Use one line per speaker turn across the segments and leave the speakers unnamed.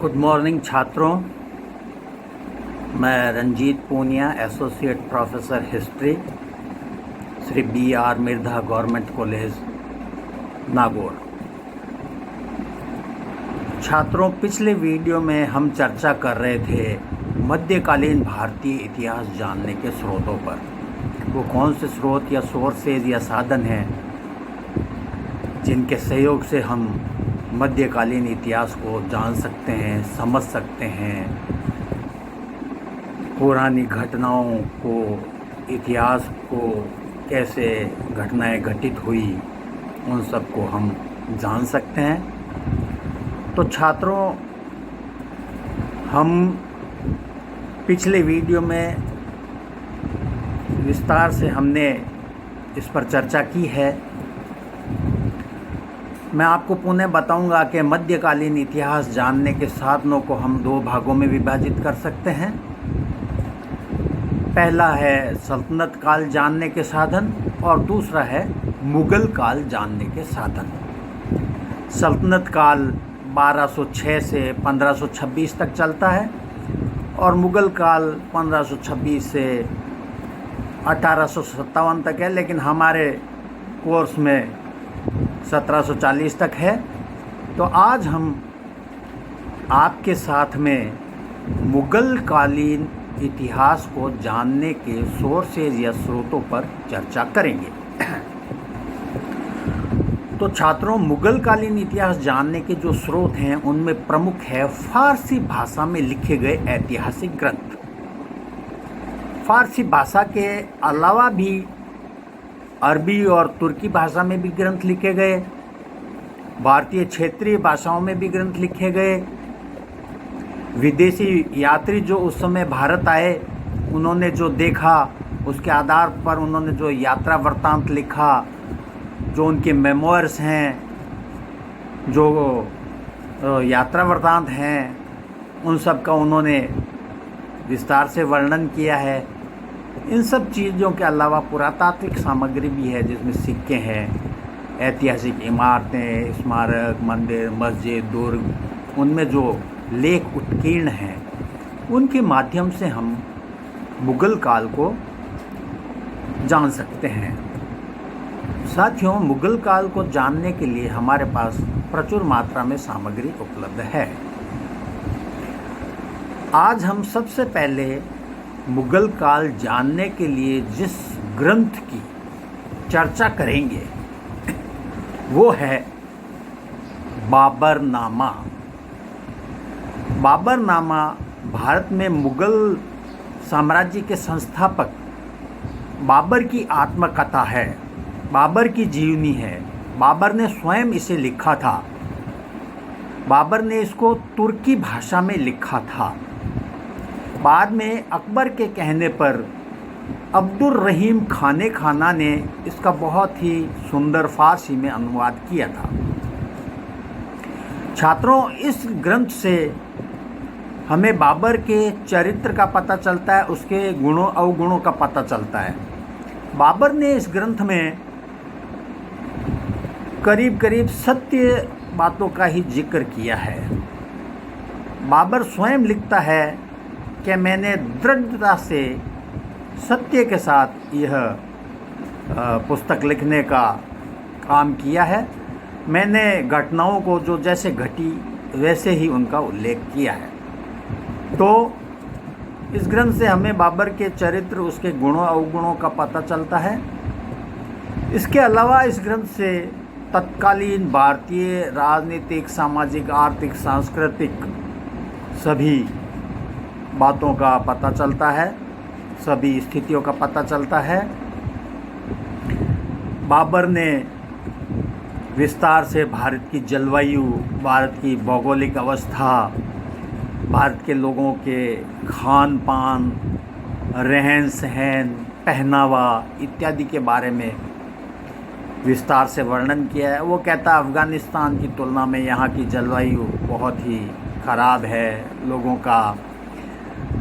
Good morning छात्रों। मैं Ranjit Punia, associate professor history, Shri BR Mirdha government college Nagaur. छात्रों, पिछले वीडियो में हम चर्चा कर रहे थे मध्यकालीन भारतीय इतिहास जानने के स्रोतों पर। वो कौन से स्रोत या सोर्सेज या साधन हैं जिनके सहयोग से हम मध्यकालीन इतिहास को जान सकते हैं, समझ सकते हैं, पुरानी घटनाओं को, इतिहास को, कैसे घटनाएं घटित हुई, उन सब को हम जान सकते हैं। तो छात्रों, हम पिछले वीडियो में विस्तार से हमने इस पर चर्चा की है। मैं आपको पुनः बताऊंगा कि मध्यकालीन इतिहास जानने के साधनों को हम दो भागों में विभाजित कर सकते हैं। पहला है सल्तनत काल जानने के साधन और दूसरा है मुगल काल जानने के साधन। सल्तनत काल 1206 से 1526 तक चलता है और मुगल काल 1526 से 1857 तक है, लेकिन हमारे कोर्स में 1740 तक है। तो आज हम आपके साथ में मुगल कालीन इतिहास को जानने के सोर्सेज या स्रोतों पर चर्चा करेंगे। तो छात्रों, मुगल कालीन इतिहास जानने के जो स्रोत हैं उनमें प्रमुख है फारसी भाषा में लिखे गए ऐतिहासिक ग्रंथ। फारसी भाषा के अलावा भी अरबी और तुर्की भाषा में भी ग्रंथ लिखे गए, भारतीय क्षेत्रीय भाषाओं में भी ग्रंथ लिखे गए। विदेशी यात्री जो उस समय भारत आए, उन्होंने जो देखा उसके आधार पर उन्होंने जो यात्रा वृत्तांत लिखा, जो उनके मेमोइर्स हैं, जो यात्रा वृत्तांत हैं, उन सब का उन्होंने विस्तार से वर्णन किया है। इन सब चीज़ों के अलावा पुरातात्विक सामग्री भी है, जिसमें सिक्के हैं, ऐतिहासिक इमारतें, स्मारक, मंदिर, मस्जिद, दुर्ग, उनमें जो लेख उत्कीर्ण हैं, उनके माध्यम से हम मुगल काल को जान सकते हैं। साथियों, मुगल काल को जानने के लिए हमारे पास प्रचुर मात्रा में सामग्री उपलब्ध है। आज हम सबसे पहले मुगल काल जानने के लिए जिस ग्रंथ की चर्चा करेंगे वो है बाबरनामा। बाबरनामा भारत में मुगल साम्राज्य के संस्थापक बाबर की आत्मकथा है, बाबर की जीवनी है। बाबर ने स्वयं इसे लिखा था। बाबर ने इसको तुर्की भाषा में लिखा था। बाद में अकबर के कहने पर अब्दुल रहीम खाने खाना ने इसका बहुत ही सुंदर फारसी में अनुवाद किया था। छात्रों, इस ग्रंथ से हमें बाबर के चरित्र का पता चलता है, उसके गुणों अवगुणों का पता चलता है। बाबर ने इस ग्रंथ में करीब करीब सत्य बातों का ही जिक्र किया है। बाबर स्वयं लिखता है कि मैंने दृढ़ता से सत्य के साथ यह पुस्तक लिखने का काम किया है। मैंने घटनाओं को जो जैसे घटी वैसे ही उनका उल्लेख किया है। तो इस ग्रंथ से हमें बाबर के चरित्र, उसके गुणों अवगुणों का पता चलता है। इसके अलावा इस ग्रंथ से तत्कालीन भारतीय राजनीतिक, सामाजिक, आर्थिक, सांस्कृतिक सभी बातों का पता चलता है, सभी स्थितियों का पता चलता है। बाबर ने विस्तार से भारत की जलवायु, भारत की भौगोलिक अवस्था, भारत के लोगों के खान पान, रहन सहन, पहनावा इत्यादि के बारे में विस्तार से वर्णन किया है। वो कहता है अफ़गानिस्तान की तुलना में यहाँ की जलवायु बहुत ही ख़राब है, लोगों का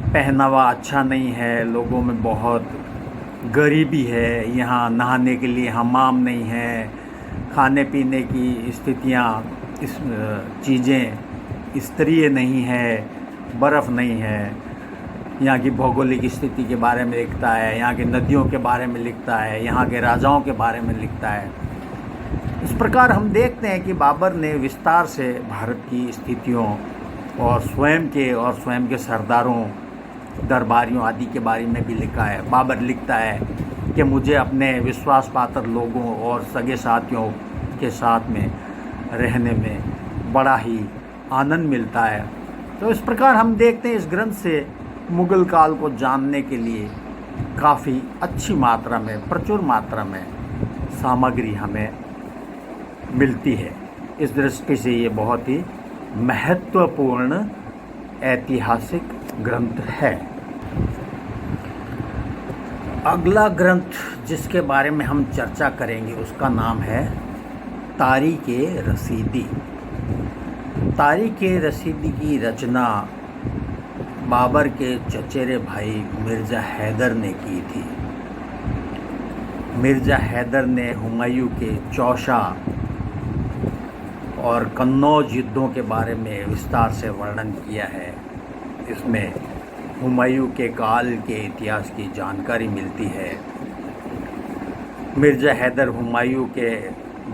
पहनावा अच्छा नहीं है, लोगों में बहुत गरीबी है, यहाँ नहाने के लिए हमाम नहीं है, खाने पीने की स्थितियाँ, इस चीज़ें स्तरीय नहीं है, बर्फ़ नहीं है। यहाँ की भौगोलिक स्थिति के बारे में लिखता है, यहाँ की नदियों के बारे में लिखता है, यहाँ के राजाओं के बारे में लिखता है। इस प्रकार हम देखते हैं कि बाबर ने विस्तार से भारत की स्थितियों और स्वयं के सरदारों, दरबारियों आदि के बारे में भी लिखा है। बाबर लिखता है कि मुझे अपने विश्वास पात्र लोगों और सगे साथियों के साथ में रहने में बड़ा ही आनंद मिलता है। तो इस प्रकार हम देखते हैं इस ग्रंथ से मुग़ल काल को जानने के लिए काफ़ी अच्छी मात्रा में, प्रचुर मात्रा में सामग्री हमें मिलती है। इस दृष्टि से ये बहुत ही महत्वपूर्ण ऐतिहासिक ग्रंथ है। अगला ग्रंथ जिसके बारे में हम चर्चा करेंगे उसका नाम है तारीख़-ए-रशीदी। तारीख़-ए-रशीदी की रचना बाबर के चचेरे भाई मिर्ज़ा हैदर ने की थी। मिर्ज़ा हैदर ने हुमायूं के चौसा और कन्नौज युद्धों के बारे में विस्तार से वर्णन किया है। इसमें हुमायूं के काल के इतिहास की जानकारी मिलती है। मिर्ज़ा हैदर हुमायूं के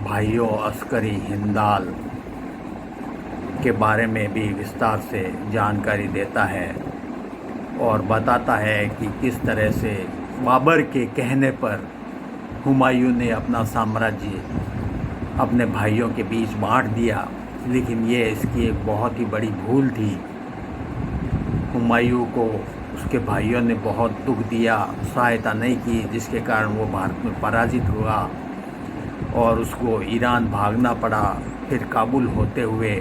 भाइयों अस्करी हिंदाल के बारे में भी विस्तार से जानकारी देता है और बताता है कि किस तरह से बाबर के कहने पर हुमायूं ने अपना साम्राज्य अपने भाइयों के बीच बांट दिया, लेकिन ये इसकी एक बहुत ही बड़ी भूल थी। हुमायूं को उसके भाइयों ने बहुत दुख दिया, सहायता नहीं की, जिसके कारण वो भारत में पराजित हुआ और उसको ईरान भागना पड़ा। फिर काबुल होते हुए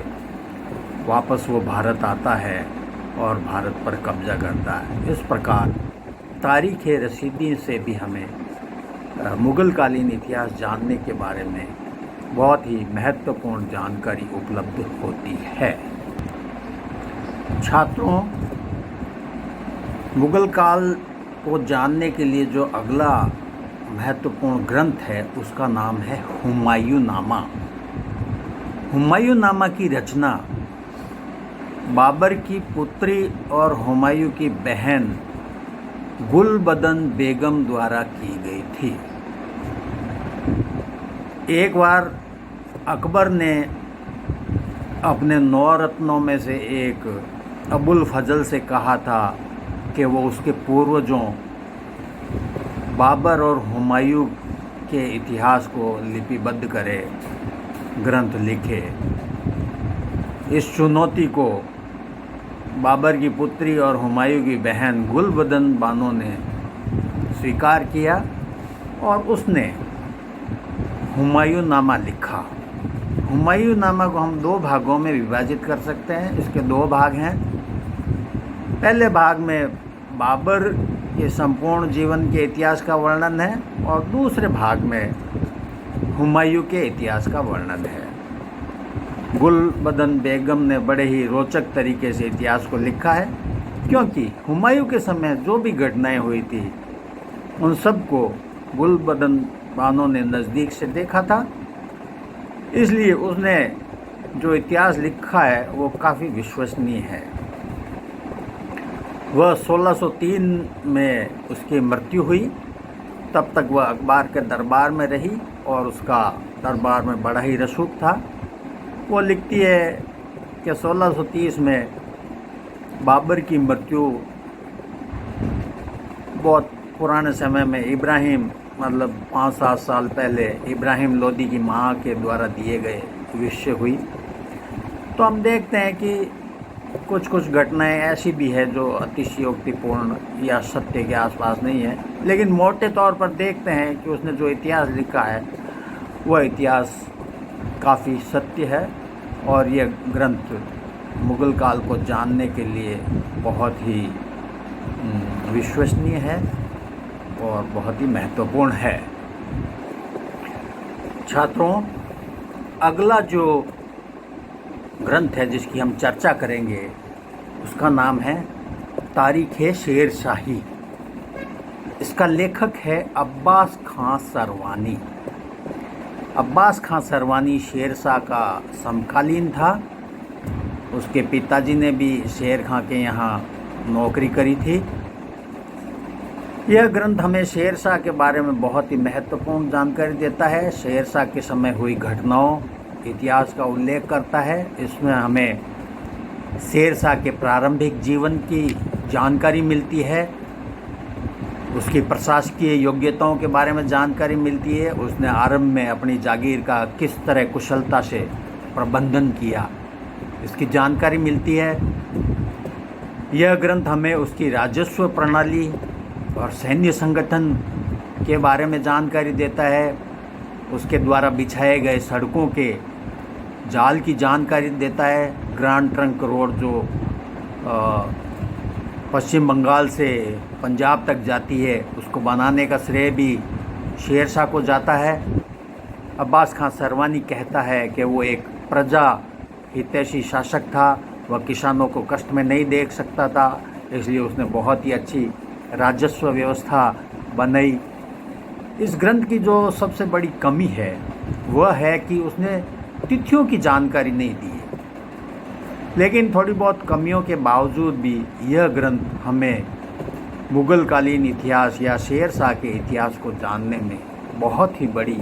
वापस वो भारत आता है और भारत पर कब्जा करता है। इस प्रकार तारीख़-ए-रशीदी से भी हमें मुग़ल कालीन इतिहास जानने के बारे में बहुत ही महत्वपूर्ण जानकारी उपलब्ध होती है। छात्रों, मुग़ल काल को जानने के लिए जो अगला महत्वपूर्ण ग्रंथ है उसका नाम है हुमायूं नामा। हुमायूं नामा की रचना बाबर की पुत्री और हुमायूं की बहन गुलबदन बेगम द्वारा की गई थी। एक बार अकबर ने अपने 9 रत्नों में से एक अबुल फजल से कहा था कि वो उसके पूर्वजों बाबर और हुमायूं के इतिहास को लिपिबद्ध करे, ग्रंथ लिखे। इस चुनौती को बाबर की पुत्री और हुमायूं की बहन गुलबदन बानो ने स्वीकार किया और उसने हुमायूं नामा लिखा। हुमायूं नामा को हम 2 भागों में विभाजित कर सकते हैं। इसके 2 भाग हैं। पहले भाग में बाबर के संपूर्ण जीवन के इतिहास का वर्णन है और दूसरे भाग में हुमायूं के इतिहास का वर्णन है। गुलबदन बेगम ने बड़े ही रोचक तरीके से इतिहास को लिखा है, क्योंकि हुमायूं के समय जो भी घटनाएं हुई थी उन सब को गुलबदन बानो ने नज़दीक से देखा था। इसलिए उसने जो इतिहास लिखा है वो काफ़ी विश्वसनीय है। वह 1603 में उसकी मृत्यु हुई। तब तक वह अकबर के दरबार में रही और उसका दरबार में बड़ा ही रसूख था। वो लिखती है कि 1630 में बाबर की मृत्यु बहुत पुराने समय में इब्राहिम, मतलब 5-7 साल पहले इब्राहिम लोदी की माँ के द्वारा दिए गए विषय हुई। तो हम देखते हैं कि कुछ कुछ घटनाएं ऐसी भी है जो अतिशयोक्तिपूर्ण या सत्य के आसपास नहीं है, लेकिन मोटे तौर पर देखते हैं कि उसने जो इतिहास लिखा है वह इतिहास काफ़ी सत्य है और यह ग्रंथ मुग़ल काल को जानने के लिए बहुत ही विश्वसनीय है और बहुत ही महत्वपूर्ण है। छात्रों, अगला जो ग्रंथ है जिसकी हम चर्चा करेंगे उसका नाम है तारीख़-ए-शेरशाही। इसका लेखक है अब्बास खां सरवानी। अब्बास खां सरवानी शेरशाह का समकालीन था उसके पिताजी ने भी शेर खां के यहाँ नौकरी करी थी। यह ग्रंथ हमें शेर शाह के बारे में बहुत ही महत्वपूर्ण जानकारी देता है। शेर शाह के समय हुई घटनाओं, इतिहास का उल्लेख करता है। इसमें हमें शेर शाह के प्रारंभिक जीवन की जानकारी मिलती है, उसकी प्रशासकीय योग्यताओं के बारे में जानकारी मिलती है, उसने आरंभ में अपनी जागीर का किस तरह कुशलता से प्रबंधन किया, इसकी जानकारी मिलती है। यह ग्रंथ हमें उसकी राजस्व प्रणाली और सैन्य संगठन के बारे में जानकारी देता है, उसके द्वारा बिछाए गए सड़कों के जाल की जानकारी देता है। ग्रैंड ट्रंक रोड जो पश्चिम बंगाल से पंजाब तक जाती है, उसको बनाने का श्रेय भी शेर शाह को जाता है। अब्बास खां सरवानी कहता है कि वो एक प्रजा हितैषी शासक था, वह किसानों को कष्ट में नहीं देख सकता था, इसलिए उसने बहुत ही अच्छी राजस्व व्यवस्था बनाई। इस ग्रंथ की जो सबसे बड़ी कमी है वह है कि उसने तिथियों की जानकारी नहीं दी है, लेकिन थोड़ी बहुत कमियों के बावजूद भी यह ग्रंथ हमें मुगलकालीन इतिहास या शेर शाह के इतिहास को जानने में बहुत ही बड़ी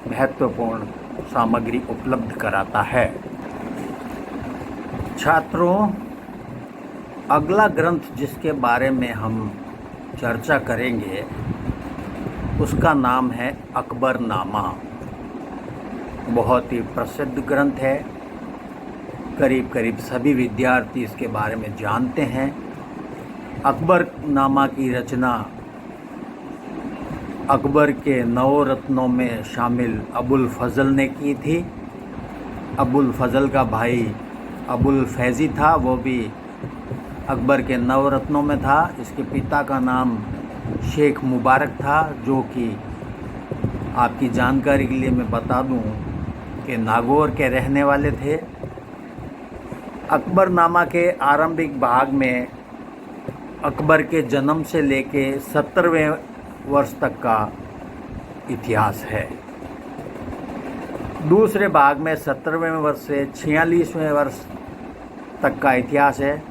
महत्वपूर्ण सामग्री उपलब्ध कराता है। छात्रों, अगला ग्रंथ जिसके बारे में हम चर्चा करेंगे उसका नाम है अकबरनामा। बहुत ही प्रसिद्ध ग्रंथ है, करीब करीब सभी विद्यार्थी इसके बारे में जानते हैं। अकबरनामा की रचना अकबर के नवरत्नों में शामिल अबुल फजल ने की थी। अबुल फजल का भाई अबुल फैज़ी था, वो भी अकबर के नवरत्नों में था। इसके पिता का नाम शेख मुबारक था, जो कि आपकी जानकारी के लिए मैं बता दूं कि नागौर के रहने वाले थे। अकबरनामा के आरंभिक भाग में अकबर के जन्म से लेके 70वें वर्ष तक का इतिहास है। दूसरे भाग में 17वें वर्ष से 46वें वर्ष तक का इतिहास है,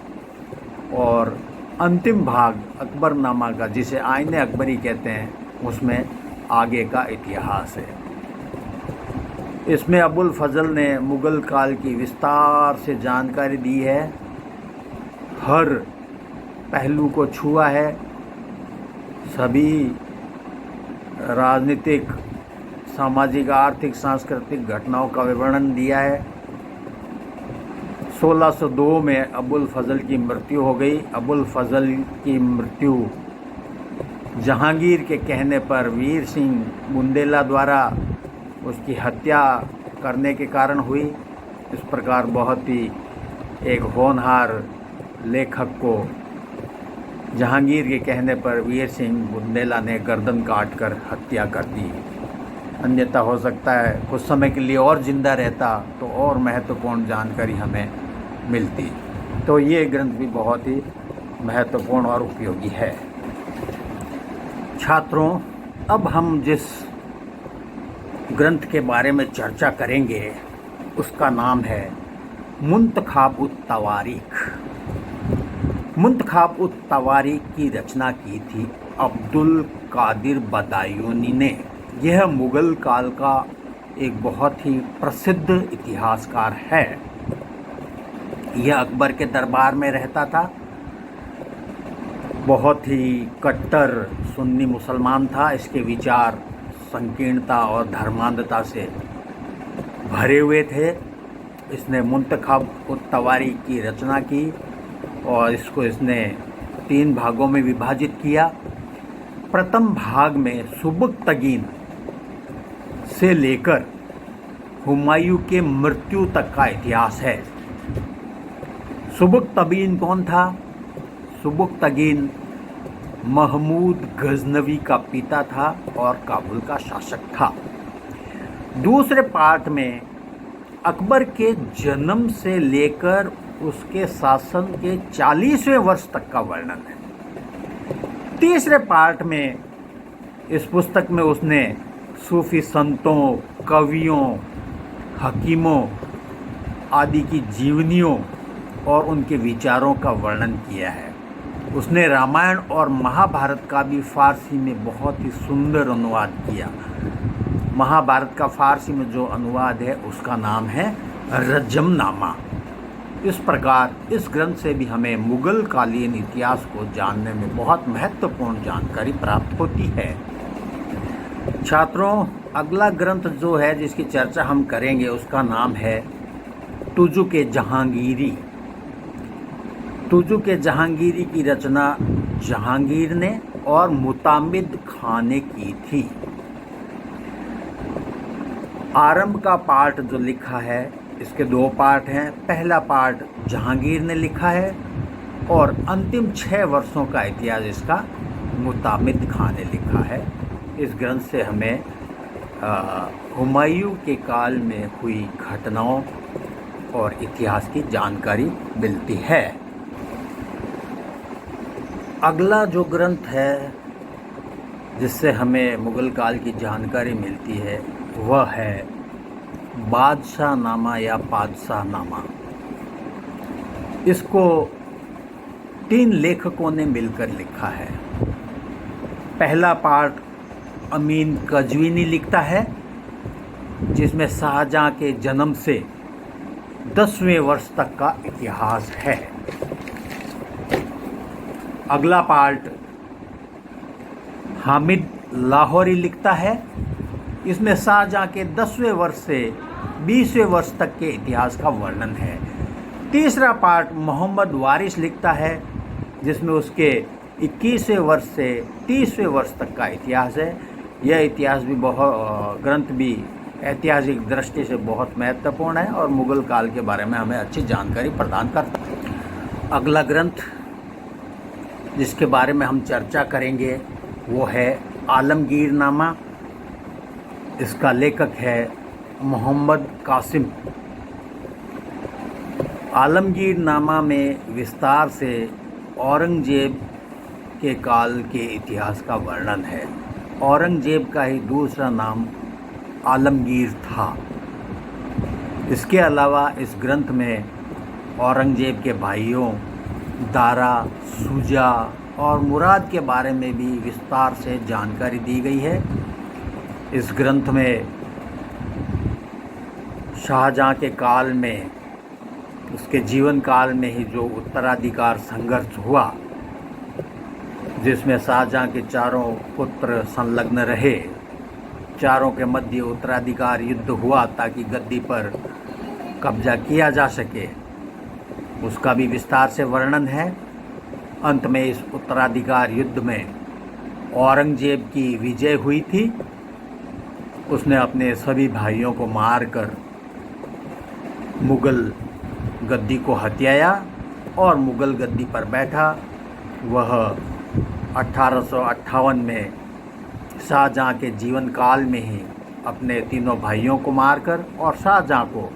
और अंतिम भाग अकबरनामा का, जिसे आईने अकबरी कहते हैं, उसमें आगे का इतिहास है। इसमें अबुल फजल ने मुग़ल काल की विस्तार से जानकारी दी है, हर पहलू को छुआ है, सभी राजनीतिक, सामाजिक, आर्थिक, सांस्कृतिक घटनाओं का विवरण दिया है। 1602 में अबुल फजल की मृत्यु हो गई। अबुल फजल की मृत्यु जहांगीर के कहने पर वीर सिंह बुंदेला द्वारा उसकी हत्या करने के कारण हुई। इस प्रकार बहुत ही एक होनहार लेखक को जहांगीर के कहने पर वीर सिंह बुंदेला ने गर्दन काटकर हत्या कर दी। अन्यथा हो सकता है कुछ समय के लिए और ज़िंदा रहता तो और महत्वपूर्ण जानकारी हमें मिलती। तो ये ग्रंथ भी बहुत ही महत्वपूर्ण और उपयोगी है। छात्रों, अब हम जिस ग्रंथ के बारे में चर्चा करेंगे उसका नाम है मुंतखाब-उत-तवारीख। मुंतखाब-उत-तवारीख की रचना की थी अब्दुल कादिर बदायूनी ने। यह मुग़ल काल का एक बहुत ही प्रसिद्ध इतिहासकार है। यह अकबर के दरबार में रहता था, बहुत ही कट्टर सुन्नी मुसलमान था। इसके विचार संकीर्णता और धर्मांधता से भरे हुए थे। इसने मुंतखाब-उत-तवारीख की रचना की और इसको इसने 3 भागों में विभाजित किया। प्रथम भाग में सुबुक्तगीन से लेकर हुमायूं के मृत्यु तक का इतिहास है। सुबुक्तगीन कौन था? सुबुक्तगीन महमूद गजनवी का पिता था और काबुल का शासक था। दूसरे पार्ट में अकबर के जन्म से लेकर उसके शासन के 40वें वर्ष तक का वर्णन है। तीसरे पार्ट में इस पुस्तक में उसने सूफी संतों, कवियों, हकीमों आदि की जीवनियों और उनके विचारों का वर्णन किया है। उसने रामायण और महाभारत का भी फारसी में बहुत ही सुंदर अनुवाद किया। महाभारत का फारसी में जो अनुवाद है उसका नाम है रजमनामा। इस प्रकार इस ग्रंथ से भी हमें मुगल कालीन इतिहास को जानने में बहुत महत्वपूर्ण जानकारी प्राप्त होती है। छात्रों, अगला ग्रंथ जो है जिसकी चर्चा हम करेंगे उसका नाम है तुजुक-ए जहांगीरी। तुजुक-ए जहांगीरी की रचना जहांगीर ने और मुतामिद खां ने की थी। आरंभ का पार्ट जो लिखा है, इसके 2 पार्ट हैं। पहला पार्ट जहांगीर ने लिखा है और अंतिम 6 वर्षों का इतिहास इसका मुतामिद खां ने लिखा है। इस ग्रंथ से हमें हुमायूं के काल में हुई घटनाओं और इतिहास की जानकारी मिलती है। अगला जो ग्रंथ है जिससे हमें मुगल काल की जानकारी मिलती है वह है बादशाह नामा या पादशाह नामा। इसको 3 लेखकों ने मिलकर लिखा है। पहला पार्ट अमीन कजवीनी लिखता है जिसमें शाहजहां के जन्म से 10वें वर्ष तक का इतिहास है। अगला पार्ट हामिद लाहौरी लिखता है। इसमें शाहजहां के 10वें वर्ष से 20वें वर्ष तक के इतिहास का वर्णन है। तीसरा पार्ट मोहम्मद वारिस लिखता है जिसमें उसके 21वें वर्ष से 30वें वर्ष तक का इतिहास है। यह इतिहास भी ग्रंथ भी ऐतिहासिक दृष्टि से बहुत महत्वपूर्ण है और मुगल काल के बारे में हमें अच्छी जानकारी प्रदान करता है। अगला ग्रंथ जिसके बारे में हम चर्चा करेंगे वो है आलमगीर नामा। इसका लेखक है मोहम्मद कासिम। आलमगीर नामा में विस्तार से औरंगजेब के काल के इतिहास का वर्णन है। औरंगजेब का ही दूसरा नाम आलमगीर था। इसके अलावा इस ग्रंथ में औरंगजेब के भाइयों दारा, सुजा और मुराद के बारे में भी विस्तार से जानकारी दी गई है। इस ग्रंथ में शाहजहां के काल में, उसके जीवन काल में ही जो उत्तराधिकार संघर्ष हुआ जिसमें शाहजहां के चारों पुत्र संलग्न रहे, चारों के मध्य उत्तराधिकार युद्ध हुआ ताकि गद्दी पर कब्जा किया जा सके, उसका भी विस्तार से वर्णन है। अंत में इस उत्तराधिकार युद्ध में औरंगजेब की विजय हुई थी। उसने अपने सभी भाइयों को मारकर मुगल गद्दी को हथियाया और मुगल गद्दी पर बैठा। वह 1858 में शाहजहां के जीवन काल में ही अपने तीनों भाइयों को मारकर और शाहजहां को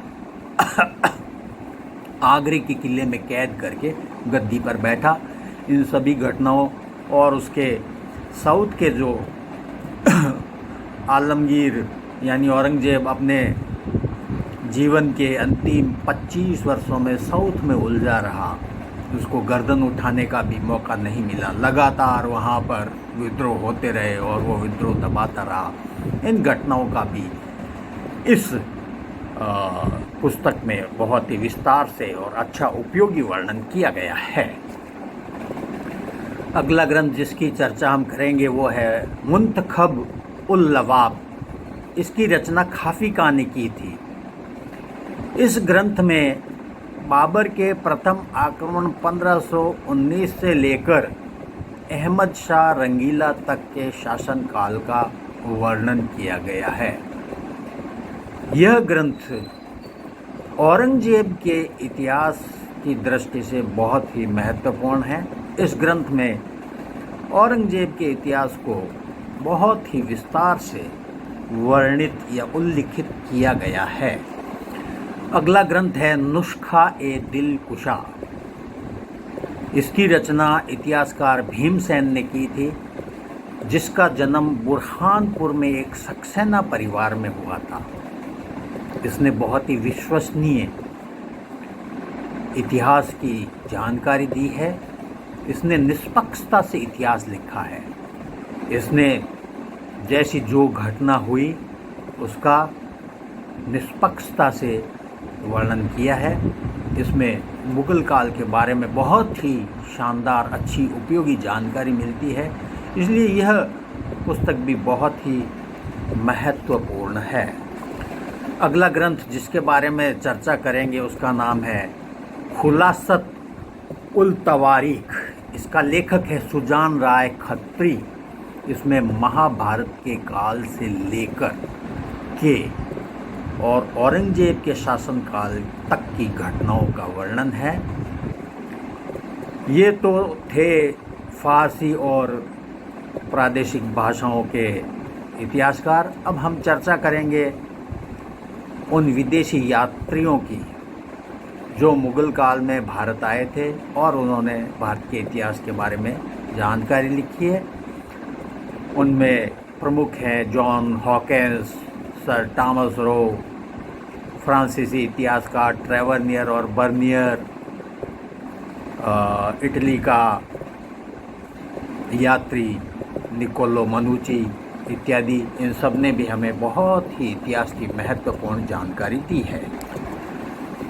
आगरे के किले में कैद करके गद्दी पर बैठा। इन सभी घटनाओं और उसके साउथ के जो आलमगीर यानी औरंगजेब अपने जीवन के अंतिम 25 वर्षों में साउथ में उलझा रहा, उसको गर्दन उठाने का भी मौका नहीं मिला। लगातार वहाँ पर विद्रोह होते रहे और वो विद्रोह दबाता रहा। इन घटनाओं का भी इस पुस्तक में बहुत ही विस्तार से और अच्छा उपयोगी वर्णन किया गया है। अगला ग्रंथ जिसकी चर्चा हम करेंगे वो है मुंतखब उल लवाब। इसकी रचना खाफी खां ने की थी। इस ग्रंथ में बाबर के प्रथम आक्रमण 1519 से लेकर अहमद शाह रंगीला तक के शासनकाल का वर्णन किया गया है। यह ग्रंथ औरंगजेब के इतिहास की दृष्टि से बहुत ही महत्वपूर्ण है। इस ग्रंथ में औरंगजेब के इतिहास को बहुत ही विस्तार से वर्णित या उल्लिखित किया गया है। अगला ग्रंथ है नुस्खा-ए-दिल कुशा। इसकी रचना इतिहासकार भीमसेन ने की थी, जिसका जन्म बुरहानपुर में एक सक्सेना परिवार में हुआ था। इसने बहुत ही विश्वसनीय इतिहास की जानकारी दी है। इसने निष्पक्षता से इतिहास लिखा है। इसने जैसी जो घटना हुई उसका निष्पक्षता से वर्णन किया है। इसमें मुगल काल के बारे में बहुत ही शानदार, अच्छी, उपयोगी जानकारी मिलती है। इसलिए यह पुस्तक भी बहुत ही महत्वपूर्ण है। अगला ग्रंथ जिसके बारे में चर्चा करेंगे उसका नाम है खुलासत उल तवारीख। इसका लेखक है सुजान राय खत्री। इसमें महाभारत के काल से लेकर के और औरंगजेब के शासनकाल तक की घटनाओं का वर्णन है। ये तो थे फारसी और प्रादेशिक भाषाओं के इतिहासकार। अब हम चर्चा करेंगे उन विदेशी यात्रियों की जो मुगल काल में भारत आए थे और उन्होंने भारत के इतिहास के बारे में जानकारी लिखी है। उनमें प्रमुख हैं John Hawkins, sir Thomas Roe, फ्रांसीसी इतिहासकार ट्रेवरनियर और बर्नियर, इटली का यात्री निकोलो मनुची इत्यादि। इन सब ने भी हमें बहुत ही इतिहास की महत्वपूर्ण जानकारी दी है।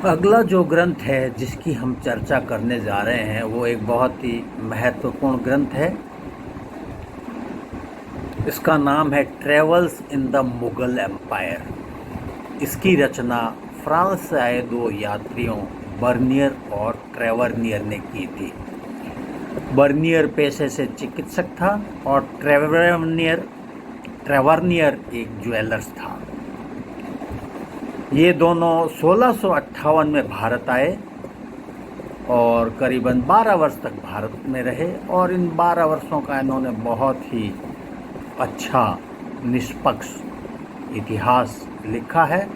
अगला जो ग्रंथ है जिसकी हम चर्चा करने जा रहे हैं वो एक बहुत ही महत्वपूर्ण ग्रंथ है। इसका नाम है travels in the Mughal empire. इसकी रचना फ्रांस से आए दो यात्रियों बर्नियर और ट्रेवरनियर ने की थी। बर्नियर पेशे से चिकित्सक था और ट्रेवरनियर एक ज्वेलर्स था। ये दोनों 1658 में भारत आए और करीबन 12 वर्ष तक भारत में रहे और इन 12 वर्षों का इन्होंने बहुत ही अच्छा निष्पक्ष इतिहास लिखा है।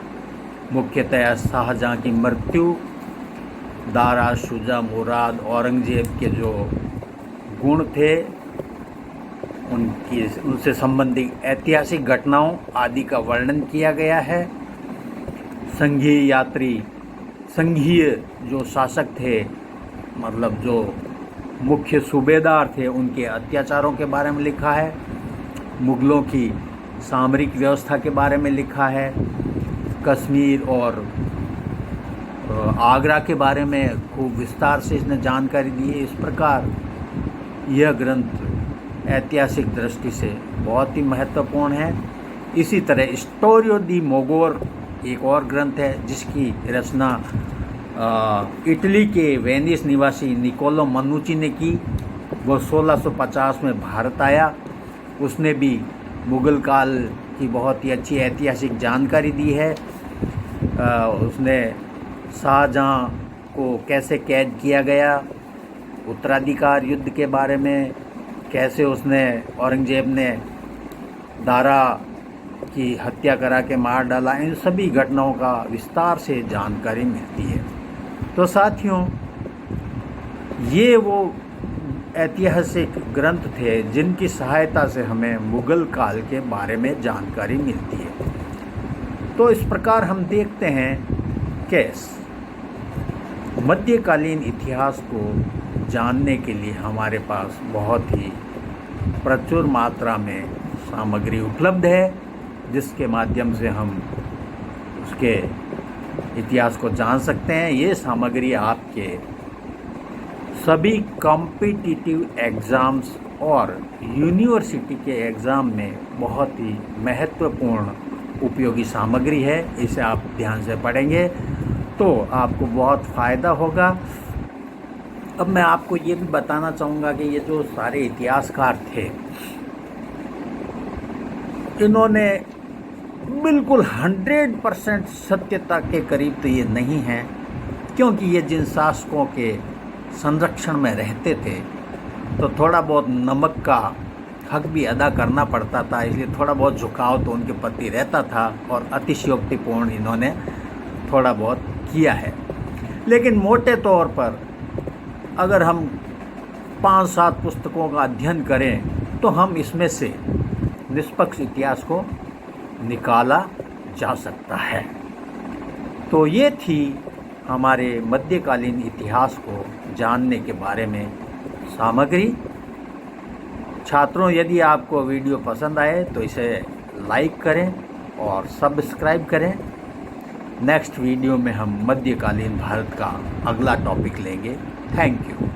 मुख्यतः शाहजहाँ की मृत्यु, दारा, शुजा, मुराद, औरंगजेब के जो गुण थे उनसे संबंधित ऐतिहासिक घटनाओं आदि का वर्णन किया गया है। संघीय जो शासक थे, मतलब जो मुख्य सूबेदार थे, उनके अत्याचारों के बारे में लिखा है। मुगलों की सामरिक व्यवस्था के बारे में लिखा है। कश्मीर और आगरा के बारे में खूब विस्तार से इसने जानकारी दी है। इस प्रकार यह ग्रंथ ऐतिहासिक दृष्टि से बहुत ही महत्वपूर्ण है। इसी तरह स्टोरियो दी मोगोर एक और ग्रंथ है जिसकी रचना इटली के वेनिस निवासी निकोलो मनुची ने की। वो 1650 में भारत आया। उसने भी मुगल काल की बहुत ही अच्छी ऐतिहासिक जानकारी दी है। उसने शाहजहाँ को कैसे कैद किया गया, उत्तराधिकार युद्ध के बारे में, कैसे उसने औरंगजेब ने दारा की हत्या करा के मार डाला, इन सभी घटनाओं का विस्तार से जानकारी मिलती है। तो साथियों, ये वो ऐतिहासिक ग्रंथ थे जिनकी सहायता से हमें मुगल काल के बारे में जानकारी मिलती है। तो इस प्रकार हम देखते हैं कि मध्यकालीन इतिहास को जानने के लिए हमारे पास बहुत ही प्रचुर मात्रा में सामग्री उपलब्ध है, जिसके माध्यम से हम उसके इतिहास को जान सकते हैं। ये सामग्री आपके सभी कॉम्पिटिटिव एग्ज़ाम्स और यूनिवर्सिटी के एग्ज़ाम में बहुत ही महत्वपूर्ण उपयोगी सामग्री है। इसे आप ध्यान से पढ़ेंगे तो आपको बहुत फ़ायदा होगा। अब मैं आपको ये भी बताना चाहूँगा कि ये जो सारे इतिहासकार थे, इन्होंने बिल्कुल 100% सत्यता के करीब तो ये नहीं हैं, क्योंकि ये जिन शासकों के संरक्षण में रहते थे तो थोड़ा बहुत नमक का हक भी अदा करना पड़ता था, इसलिए थोड़ा बहुत झुकाव तो उनके प्रति रहता था और अतिशयोक्तिपूर्ण इन्होंने थोड़ा बहुत किया है। लेकिन मोटे तौर पर अगर हम 5-7 पुस्तकों का अध्ययन करें तो हम इसमें से निष्पक्ष इतिहास को निकाला जा सकता है। तो ये थी हमारे मध्यकालीन इतिहास को जानने के बारे में सामग्री। छात्रों, यदि आपको वीडियो पसंद आए तो इसे लाइक करें और सब्सक्राइब करें। नेक्स्ट वीडियो में हम मध्यकालीन भारत का अगला टॉपिक लेंगे। Thank you.